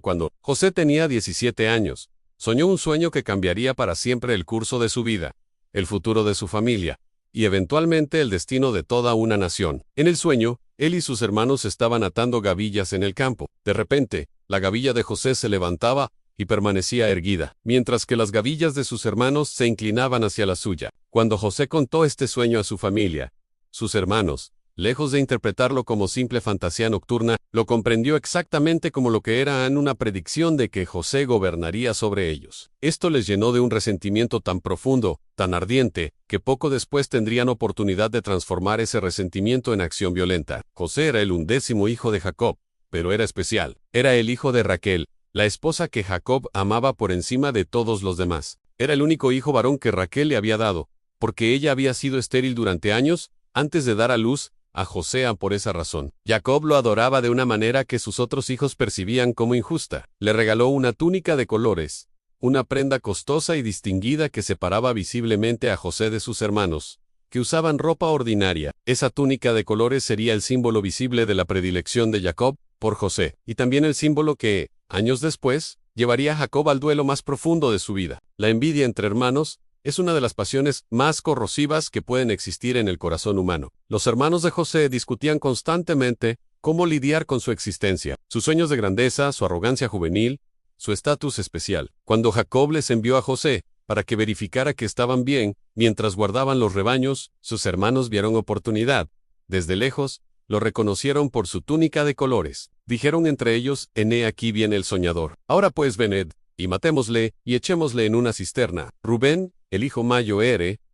cuando José tenía 17 años, soñó un sueño que cambiaría para siempre el curso de su vida, el futuro de su familia, y eventualmente el destino de toda una nación. En el sueño, él y sus hermanos estaban atando gavillas en el campo. De repente, la gavilla de José se levantaba y permanecía erguida, mientras que las gavillas de sus hermanos se inclinaban hacia la suya. Cuando José contó este sueño a su familia, sus hermanos, lejos de interpretarlo como simple fantasía nocturna, lo comprendió exactamente como lo que era una predicción de que José gobernaría sobre ellos. Esto les llenó de un resentimiento tan profundo, tan ardiente, que poco después tendrían oportunidad de transformar ese resentimiento en acción violenta. José era el 11º hijo de Jacob, pero era especial. Era el hijo de Raquel, la esposa que Jacob amaba por encima de todos los demás. Era el único hijo varón que Raquel le había dado, porque ella había sido estéril durante años antes de dar a luz a José. Por esa razón, Jacob lo adoraba de una manera que sus otros hijos percibían como injusta. Le regaló una túnica de colores, una prenda costosa y distinguida que separaba visiblemente a José de sus hermanos, que usaban ropa ordinaria. Esa túnica de colores sería el símbolo visible de la predilección de Jacob por José, y también el símbolo que, años después, llevaría a Jacob al duelo más profundo de su vida. La envidia entre hermanos es una de las pasiones más corrosivas que pueden existir en el corazón humano. Los hermanos de José discutían constantemente cómo lidiar con su existencia, sus sueños de grandeza, su arrogancia juvenil, su estatus especial. Cuando Jacob les envió a José para que verificara que estaban bien mientras guardaban los rebaños, sus hermanos vieron oportunidad. Desde lejos, lo reconocieron por su túnica de colores. Dijeron entre ellos: «He aquí viene el soñador. Ahora pues vened, y matémosle, y echémosle en una cisterna». Rubén, el hijo mayor,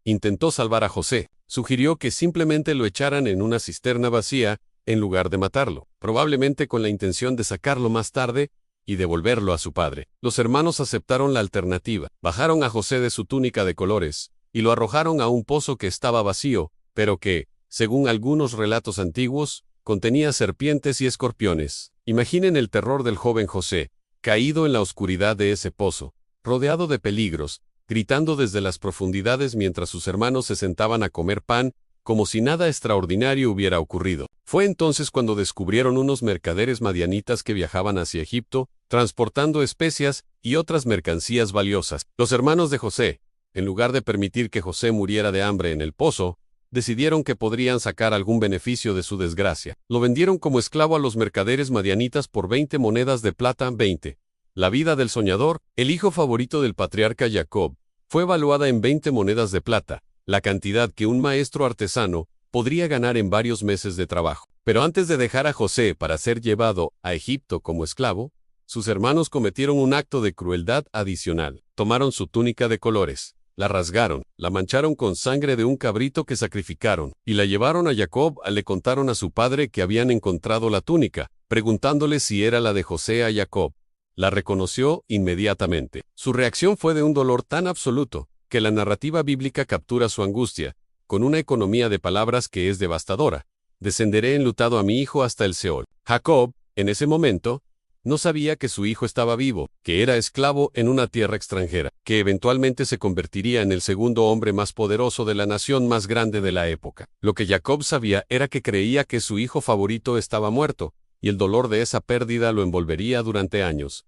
intentó salvar a José. Sugirió que simplemente lo echaran en una cisterna vacía, en lugar de matarlo, probablemente con la intención de sacarlo más tarde y devolverlo a su padre. Los hermanos aceptaron la alternativa. Bajaron a José de su túnica de colores, y lo arrojaron a un pozo que estaba vacío, pero que, según algunos relatos antiguos, contenía serpientes y escorpiones. Imaginen el terror del joven José, caído en la oscuridad de ese pozo, rodeado de peligros, gritando desde las profundidades mientras sus hermanos se sentaban a comer pan, como si nada extraordinario hubiera ocurrido. Fue entonces cuando descubrieron unos mercaderes madianitas que viajaban hacia Egipto, transportando especias y otras mercancías valiosas. Los hermanos de José, en lugar de permitir que José muriera de hambre en el pozo, decidieron que podrían sacar algún beneficio de su desgracia. Lo vendieron como esclavo a los mercaderes madianitas por 20 monedas de plata. 20. La vida del soñador, el hijo favorito del patriarca Jacob, fue evaluada en 20 monedas de plata, la cantidad que un maestro artesano podría ganar en varios meses de trabajo. Pero antes de dejar a José para ser llevado a Egipto como esclavo, sus hermanos cometieron un acto de crueldad adicional. Tomaron su túnica de colores, la rasgaron, la mancharon con sangre de un cabrito que sacrificaron, y la llevaron a Jacob. Le contaron a su padre que habían encontrado la túnica, preguntándole si era la de José. A Jacob la reconoció inmediatamente. Su reacción fue de un dolor tan absoluto, que la narrativa bíblica captura su angustia, con una economía de palabras que es devastadora. «Descenderé enlutado a mi hijo hasta el Seol». Jacob, en ese momento, no sabía que su hijo estaba vivo, que era esclavo en una tierra extranjera, que eventualmente se convertiría en el segundo hombre más poderoso de la nación más grande de la época. Lo que Jacob sabía era que creía que su hijo favorito estaba muerto, y el dolor de esa pérdida lo envolvería durante años.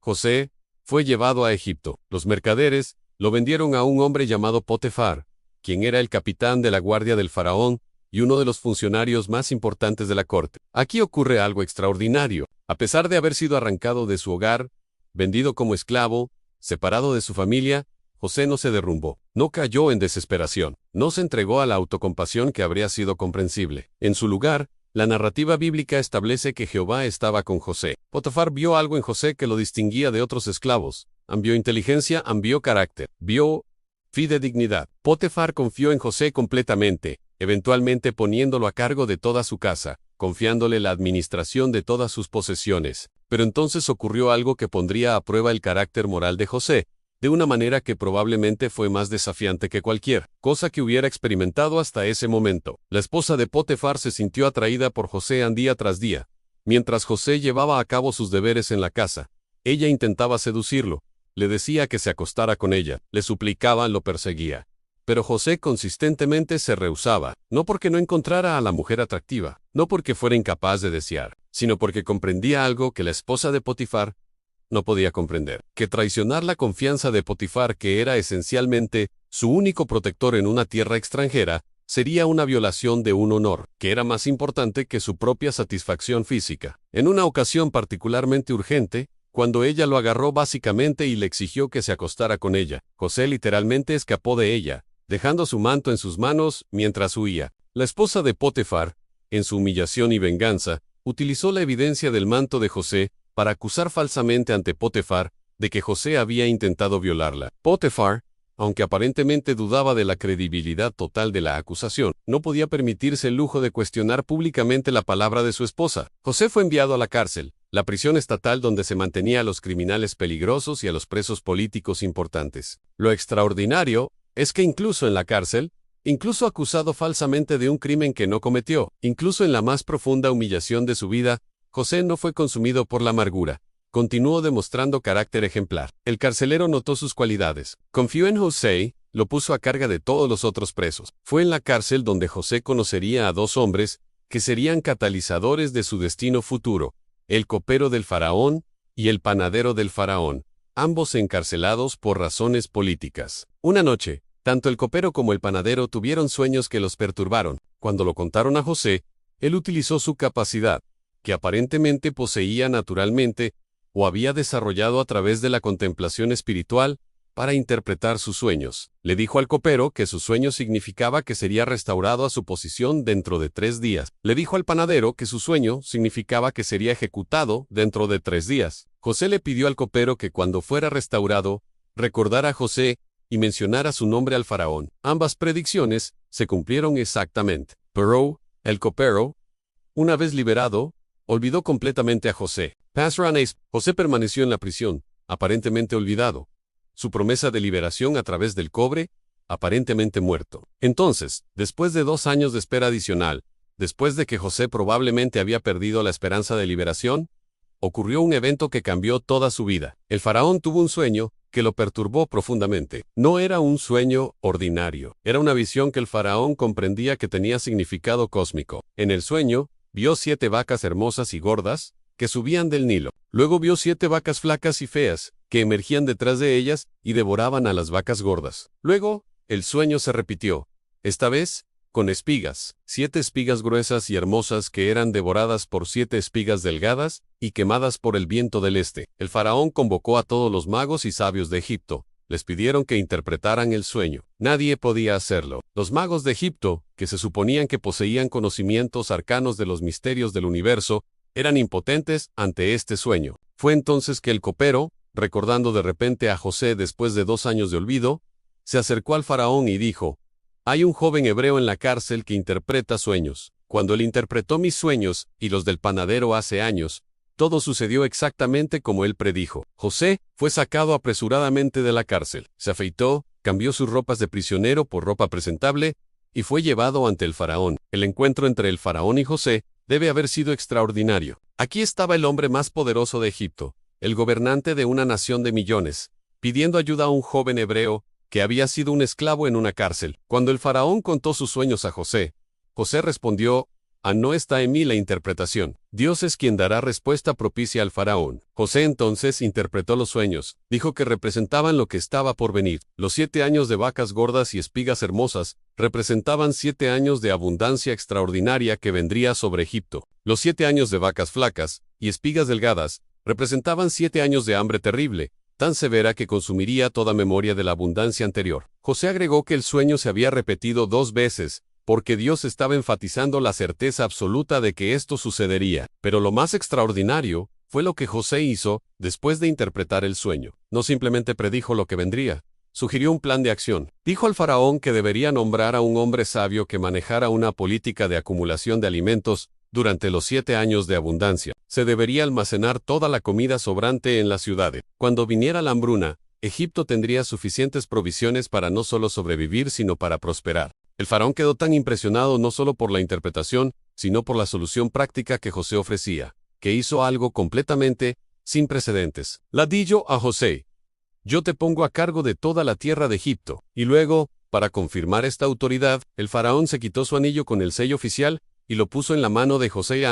José fue llevado a Egipto. Los mercaderes lo vendieron a un hombre llamado Potifar, quien era el capitán de la guardia del faraón y uno de los funcionarios más importantes de la corte. Aquí ocurre algo extraordinario. A pesar de haber sido arrancado de su hogar, vendido como esclavo, separado de su familia, José no se derrumbó, no cayó en desesperación, no se entregó a la autocompasión que habría sido comprensible. En su lugar, la narrativa bíblica establece que Jehová estaba con José. Potifar vio algo en José que lo distinguía de otros esclavos. Vio inteligencia, vio carácter, vio fidedignidad. Potifar confió en José completamente, eventualmente poniéndolo a cargo de toda su casa, confiándole la administración de todas sus posesiones. Pero entonces ocurrió algo que pondría a prueba el carácter moral de José, de una manera que probablemente fue más desafiante que cualquier cosa que hubiera experimentado hasta ese momento. La esposa de Potifar se sintió atraída por José día tras día. Mientras José llevaba a cabo sus deberes en la casa, ella intentaba seducirlo, le decía que se acostara con ella, le suplicaba, lo perseguía. Pero José consistentemente se rehusaba, no porque no encontrara a la mujer atractiva, no porque fuera incapaz de desear, sino porque comprendía algo que la esposa de Potifar no podía comprender que traicionar la confianza de Potifar, que era esencialmente su único protector en una tierra extranjera, sería una violación de un honor, que era más importante que su propia satisfacción física. En una ocasión particularmente urgente, cuando ella lo agarró básicamente y le exigió que se acostara con ella, José literalmente escapó de ella, dejando su manto en sus manos mientras huía. La esposa de Potifar, en su humillación y venganza, utilizó la evidencia del manto de José para acusar falsamente ante Potifar de que José había intentado violarla. Potifar, aunque aparentemente dudaba de la credibilidad total de la acusación, no podía permitirse el lujo de cuestionar públicamente la palabra de su esposa. José fue enviado a la cárcel, la prisión estatal donde se mantenía a los criminales peligrosos y a los presos políticos importantes. Lo extraordinario es que incluso en la cárcel, incluso acusado falsamente de un crimen que no cometió, incluso en la más profunda humillación de su vida, José no fue consumido por la amargura. Continuó demostrando carácter ejemplar. El carcelero notó sus cualidades. Confió en José, lo puso a carga de todos los otros presos. Fue en la cárcel donde José conocería a dos hombres que serían catalizadores de su destino futuro, el copero del faraón y el panadero del faraón, ambos encarcelados por razones políticas. Una noche, tanto el copero como el panadero tuvieron sueños que los perturbaron. Cuando lo contaron a José, él utilizó su capacidad, que aparentemente poseía naturalmente, o había desarrollado a través de la contemplación espiritual, para interpretar sus sueños. Le dijo al copero que su sueño significaba que sería restaurado a su posición dentro de 3 días. Le dijo al panadero que su sueño significaba que sería ejecutado dentro de 3 días. José le pidió al copero que cuando fuera restaurado, recordara a José y mencionara su nombre al faraón. Ambas predicciones se cumplieron exactamente. Pero, el copero, una vez liberado, olvidó completamente a José. Pasranes, José permaneció en la prisión, aparentemente olvidado. Su promesa de liberación a través del cobre, aparentemente muerto. Entonces, después de 2 años de espera adicional, después de que José probablemente había perdido la esperanza de liberación, ocurrió un evento que cambió toda su vida. El faraón tuvo un sueño que lo perturbó profundamente. No era un sueño ordinario. Era una visión que el faraón comprendía que tenía significado cósmico. En el sueño, vio 7 vacas hermosas y gordas, que subían del Nilo. Luego vio 7 vacas flacas y feas, que emergían detrás de ellas y devoraban a las vacas gordas. Luego, el sueño se repitió, esta vez, con espigas, 7 espigas gruesas y hermosas que eran devoradas por 7 espigas delgadas y quemadas por el viento del este. El faraón convocó a todos los magos y sabios de Egipto. Les pidieron que interpretaran el sueño. Nadie podía hacerlo. Los magos de Egipto, que se suponían que poseían conocimientos arcanos de los misterios del universo, eran impotentes ante este sueño. Fue entonces que el copero, recordando de repente a José después de 2 años de olvido, se acercó al faraón y dijo, «Hay un joven hebreo en la cárcel que interpreta sueños. Cuando él interpretó mis sueños y los del panadero hace años, todo sucedió exactamente como él predijo». José fue sacado apresuradamente de la cárcel. Se afeitó, cambió sus ropas de prisionero por ropa presentable y fue llevado ante el faraón. El encuentro entre el faraón y José debe haber sido extraordinario. Aquí estaba el hombre más poderoso de Egipto, el gobernante de una nación de millones, pidiendo ayuda a un joven hebreo que había sido un esclavo en una cárcel. Cuando el faraón contó sus sueños a José, José respondió, «No está en mí la interpretación. Dios es quien dará respuesta propicia al faraón». José entonces interpretó los sueños. Dijo que representaban lo que estaba por venir. Los 7 años de vacas gordas y espigas hermosas representaban 7 años de abundancia extraordinaria que vendría sobre Egipto. Los 7 años de vacas flacas y espigas delgadas representaban 7 años de hambre terrible, tan severa que consumiría toda memoria de la abundancia anterior. José agregó que el sueño se había repetido 2 veces, porque Dios estaba enfatizando la certeza absoluta de que esto sucedería. Pero lo más extraordinario fue lo que José hizo después de interpretar el sueño. No simplemente predijo lo que vendría, sugirió un plan de acción. Dijo al faraón que debería nombrar a un hombre sabio que manejara una política de acumulación de alimentos durante los 7 años de abundancia. Se debería almacenar toda la comida sobrante en la ciudad. Cuando viniera la hambruna, Egipto tendría suficientes provisiones para no solo sobrevivir sino para prosperar. El faraón quedó tan impresionado no solo por la interpretación, sino por la solución práctica que José ofrecía, que hizo algo completamente sin precedentes. Le dijo a José, «Yo te pongo a cargo de toda la tierra de Egipto». Y luego, para confirmar esta autoridad, el faraón se quitó su anillo con el sello oficial y lo puso en la mano de José.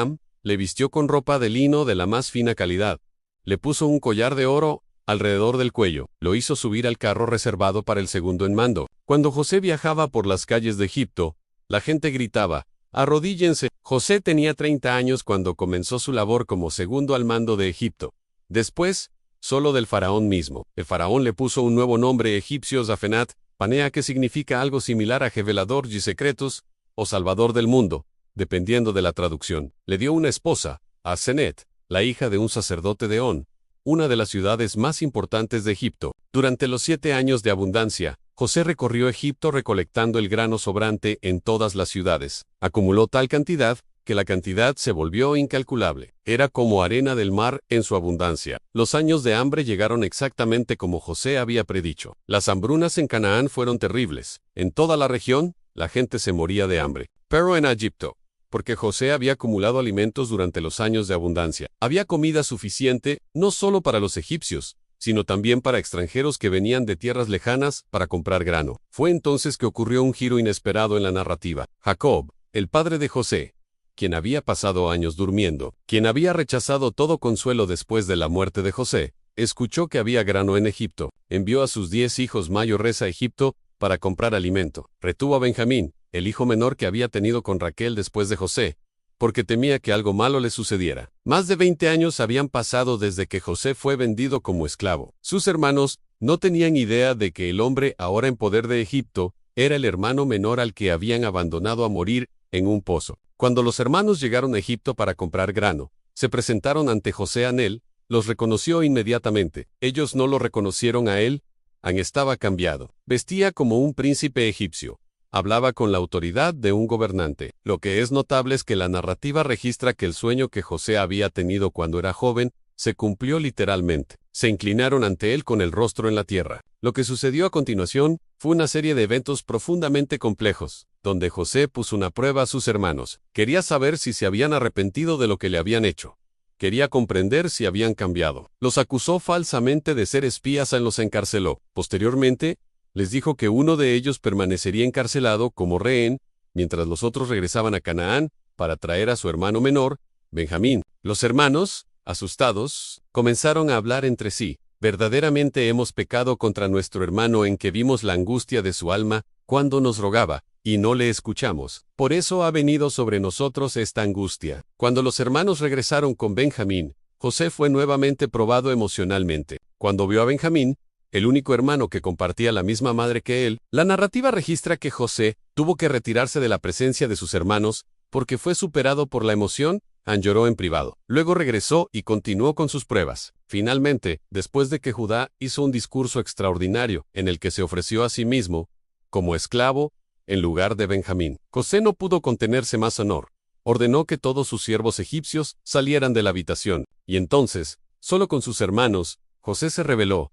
Le vistió con ropa de lino de la más fina calidad. Le puso un collar de oro alrededor del cuello. Lo hizo subir al carro reservado para el segundo en mando. Cuando José viajaba por las calles de Egipto, la gente gritaba: «Arrodíllense». José tenía 30 años cuando comenzó su labor como segundo al mando de Egipto. Después, solo del faraón mismo. El faraón le puso un nuevo nombre egipcio, Zafenat Panea, que significa algo similar a revelador y secretos, o salvador del mundo, dependiendo de la traducción. Le dio una esposa, Asenet, la hija de un sacerdote de On, una de las ciudades más importantes de Egipto. Durante los 7 años de abundancia, José recorrió Egipto recolectando el grano sobrante en todas las ciudades. Acumuló tal cantidad que la cantidad se volvió incalculable. Era como arena del mar en su abundancia. Los años de hambre llegaron exactamente como José había predicho. Las hambrunas en Canaán fueron terribles. En toda la región, la gente se moría de hambre. Pero en Egipto, porque José había acumulado alimentos durante los años de abundancia, había comida suficiente no solo para los egipcios, sino también para extranjeros que venían de tierras lejanas para comprar grano. Fue entonces que ocurrió un giro inesperado en la narrativa. Jacob, el padre de José, quien había pasado años durmiendo, quien había rechazado todo consuelo después de la muerte de José, escuchó que había grano en Egipto. Envió a sus 10 hijos mayores a Egipto para comprar alimento. Retuvo a Benjamín, el hijo menor que había tenido con Raquel después de José, porque temía que algo malo le sucediera. Más de 20 años habían pasado desde que José fue vendido como esclavo. Sus hermanos no tenían idea de que el hombre ahora en poder de Egipto era el hermano menor al que habían abandonado a morir en un pozo. Cuando los hermanos llegaron a Egipto para comprar grano, se presentaron ante José. Anel los reconoció inmediatamente. Ellos no lo reconocieron a él. Estaba cambiado. Vestía como un príncipe egipcio. Hablaba con la autoridad de un gobernante. Lo que es notable es que la narrativa registra que el sueño que José había tenido cuando era joven se cumplió literalmente. Se inclinaron ante él con el rostro en la tierra. Lo que sucedió a continuación fue una serie de eventos profundamente complejos, donde José puso una prueba a sus hermanos. Quería saber si se habían arrepentido de lo que le habían hecho. Quería comprender si habían cambiado. Los acusó falsamente de ser espías y los encarceló. Posteriormente, les dijo que uno de ellos permanecería encarcelado como rehén, mientras los otros regresaban a Canaán para traer a su hermano menor, Benjamín. Los hermanos, asustados, comenzaron a hablar entre sí. Verdaderamente hemos pecado contra nuestro hermano en que vimos la angustia de su alma cuando nos rogaba, y no le escuchamos. Por eso ha venido sobre nosotros esta angustia. Cuando los hermanos regresaron con Benjamín, José fue nuevamente probado emocionalmente. Cuando vio a Benjamín, el único hermano que compartía la misma madre que él, la narrativa registra que José tuvo que retirarse de la presencia de sus hermanos porque fue superado por la emoción. Lloró en privado. Luego regresó y continuó con sus pruebas. Finalmente, después de que Judá hizo un discurso extraordinario en el que se ofreció a sí mismo como esclavo en lugar de Benjamín, José no pudo contenerse más honor. Ordenó que todos sus siervos egipcios salieran de la habitación, y entonces, solo con sus hermanos, José se reveló: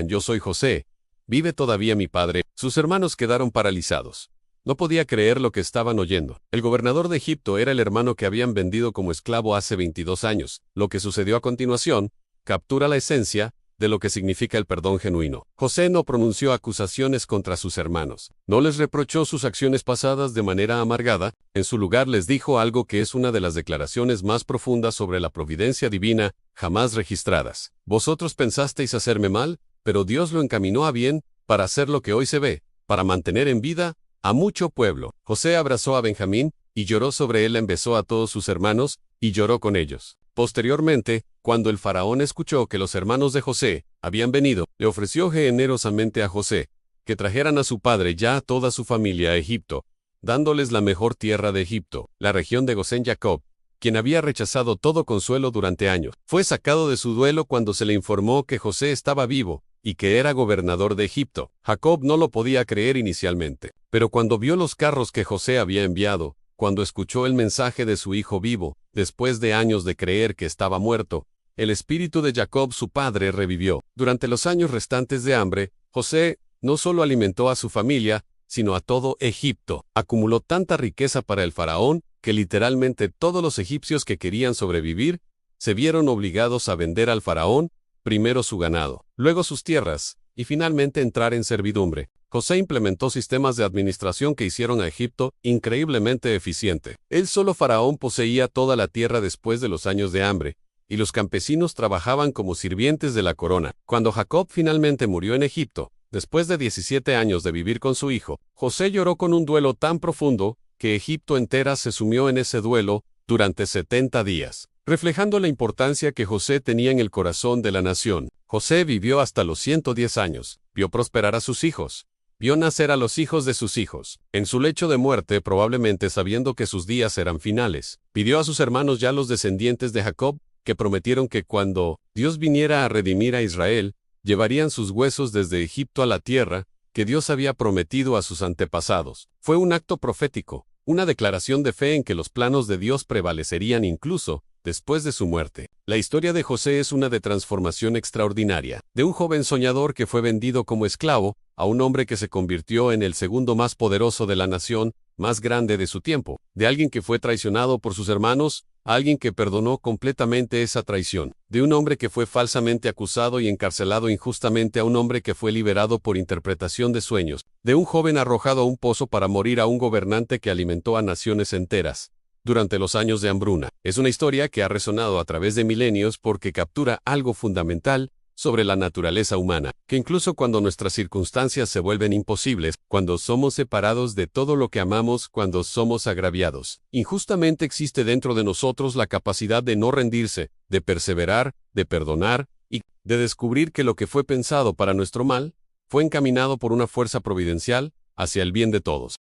«Yo soy José. ¿Vive todavía mi padre?» Sus hermanos quedaron paralizados. No podía creer lo que estaban oyendo. El gobernador de Egipto era el hermano que habían vendido como esclavo hace 22 años. Lo que sucedió a continuación captura la esencia de lo que significa el perdón genuino. José no pronunció acusaciones contra sus hermanos. No les reprochó sus acciones pasadas de manera amargada. En su lugar les dijo algo que es una de las declaraciones más profundas sobre la providencia divina jamás registradas. Vosotros pensasteis hacerme mal, pero Dios lo encaminó a bien para hacer lo que hoy se ve, para mantener en vida a mucho pueblo. José abrazó a Benjamín y lloró sobre él. Besó a todos sus hermanos y lloró con ellos. Posteriormente, cuando el faraón escuchó que los hermanos de José habían venido, le ofreció generosamente a José que trajeran a su padre y a toda su familia a Egipto, dándoles la mejor tierra de Egipto, la región de Gosén. Jacob, quien había rechazado todo consuelo durante años, fue sacado de su duelo cuando se le informó que José estaba vivo y que era gobernador de Egipto. Jacob no lo podía creer inicialmente, pero cuando vio los carros que José había enviado, cuando escuchó el mensaje de su hijo vivo, después de años de creer que estaba muerto, el espíritu de Jacob su padre revivió. Durante los años restantes de hambre, José no solo alimentó a su familia, sino a todo Egipto. Acumuló tanta riqueza para el faraón que literalmente todos los egipcios que querían sobrevivir se vieron obligados a vender al faraón primero su ganado, luego sus tierras, y finalmente entrar en servidumbre. José implementó sistemas de administración que hicieron a Egipto increíblemente eficiente. Él solo faraón poseía toda la tierra después de los años de hambre, y los campesinos trabajaban como sirvientes de la corona. Cuando Jacob finalmente murió en Egipto, después de 17 años de vivir con su hijo, José lloró con un duelo tan profundo que Egipto entera se sumió en ese duelo durante 70 días, reflejando la importancia que José tenía en el corazón de la nación. José vivió hasta los 110 años, vio prosperar a sus hijos, vio nacer a los hijos de sus hijos. En su lecho de muerte, probablemente sabiendo que sus días eran finales, pidió a sus hermanos, ya los descendientes de Jacob, que prometieron que cuando Dios viniera a redimir a Israel, llevarían sus huesos desde Egipto a la tierra que Dios había prometido a sus antepasados. Fue un acto profético, una declaración de fe en que los planos de Dios prevalecerían incluso después de su muerte. La historia de José es una de transformación extraordinaria, de un joven soñador que fue vendido como esclavo, a un hombre que se convirtió en el segundo más poderoso de la nación, más grande de su tiempo, de alguien que fue traicionado por sus hermanos, a alguien que perdonó completamente esa traición, de un hombre que fue falsamente acusado y encarcelado injustamente a un hombre que fue liberado por interpretación de sueños, de un joven arrojado a un pozo para morir a un gobernante que alimentó a naciones enteras durante los años de hambruna. Es una historia que ha resonado a través de milenios porque captura algo fundamental sobre la naturaleza humana, que incluso cuando nuestras circunstancias se vuelven imposibles, cuando somos separados de todo lo que amamos, cuando somos agraviados, injustamente existe dentro de nosotros la capacidad de no rendirse, de perseverar, de perdonar y de descubrir que lo que fue pensado para nuestro mal fue encaminado por una fuerza providencial hacia el bien de todos.